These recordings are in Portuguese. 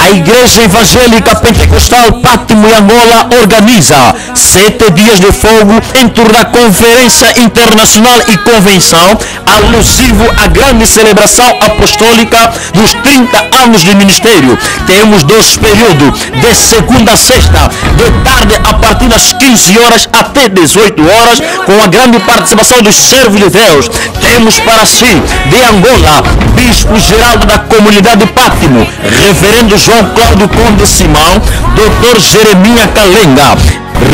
A Igreja Evangélica Pentecostal Pátimo e Angola organiza 7 dias de fogo em torno da Conferência Internacional e Convenção, alusivo à grande celebração apostólica dos 30 anos de ministério. Temos 2 períodos, de segunda a sexta, de tarde a partir das 15 horas até 18 horas, com a grande participação dos servos de Deus. Temos para si, de Angola, Bispo Geraldo da Comunidade Pátimo, Reverendo João Cláudio Conde Simão, Dr. Jeremias Kalenga,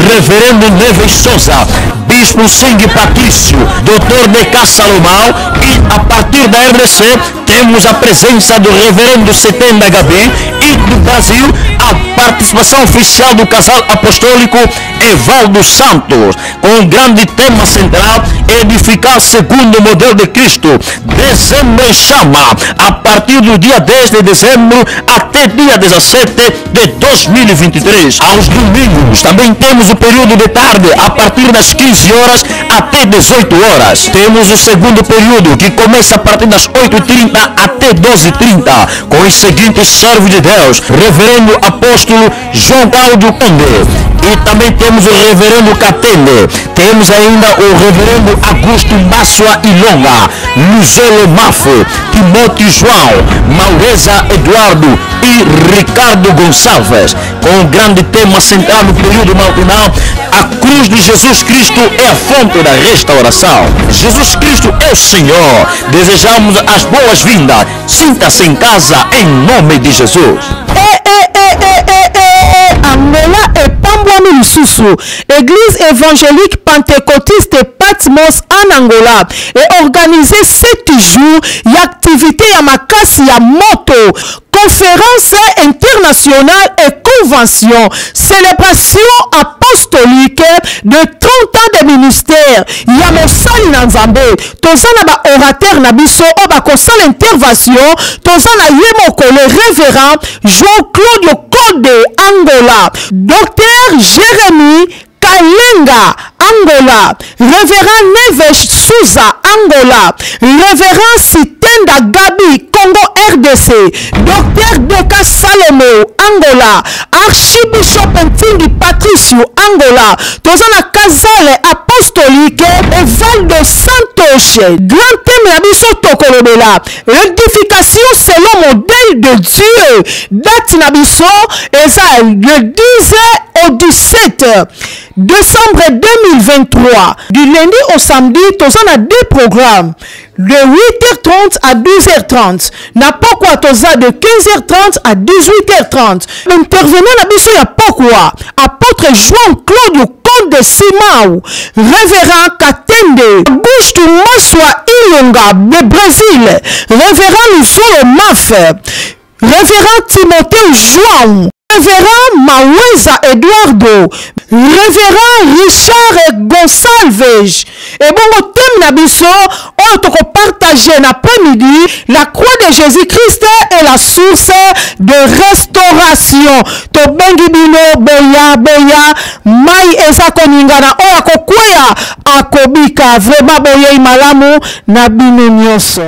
Reverendo Neves Souza, Bispo Singh Patrício, Dr. D.K. Salomão, e a partir da RDC temos a presença do Reverendo Setenda Gabi e do Brasil a participação oficial do casal apostólico Evaldo Santos, com o grande tema central: edificar segundo o modelo de Cristo. Dezembro em chama, a partir do dia 10 de dezembro até dia 17 de 2023. Aos domingos também temos o período de tarde, a partir das 15 horas até 18 horas. Temos o segundo período, que começa a partir das 8h30 até 12h30, com os seguintes servos de Deus: Reverendo Apóstolo João Cláudio Conde, e também temos o Reverendo Catende, temos ainda o Reverendo Augusto Massua Ilonga, Luzelo Mafo, Timóteo João, Maureza Eduardo e Ricardo Gonçalves, com o grande tema central no período matinal: a cruz de Jesus Cristo é a fonte da restauração. Jesus Cristo é o Senhor. Desejamos as boas-vindas. Sinta-se em casa em nome de Jesus. Angola et Pambouami Lussusu, Église évangélique pentecôtiste Patmos en Angola, et organisé 7 jours d'activité à Makasi à Moto, conférence internationale et convention, célébration apostolique de 30 ans de ministère. Yamosali Nanzambe, tozana ba orateur nabiso obakosal intervention, tozana yemoko le révérend Jean-Claude Code Angola, Dr. Jérémie Kalenga Angola, Révérend Neves Souza Angola, Révérend Sitenda Gabi Congo RDC, Dr. D.K. Salomo Angola, Archibishop Ntingi Patricio Angola, Tozana Kazale Apostolique et Val de Santoche. Grand thème Nabiso Tokolobela, l'édification selon modèle de Dieu. Date Nabiso est le 10 au 17 décembre 2023. Du lundi au samedi, Tozana 2 programmes. De 8h30 à 12h30. Na pokwa toza de 15h30 à 18h30. Intervenant na biso ya pokwa, apôtre Jean-Claude Conde Simão, Révérend Katende, Augusto Massua Ilonga de Brésil, Révérend Luzolo Maf, Révérend Timothée João, Révérend Maweza Eduardo, Révérend Richard Gonçalves. Et bon, thème nabiso, on te partager l'après-midi, la croix de Jésus-Christ est la source de restauration. To bengi bino beya mai eza koningana o akokwea akobika vraiment boye malamu na bino nyonso.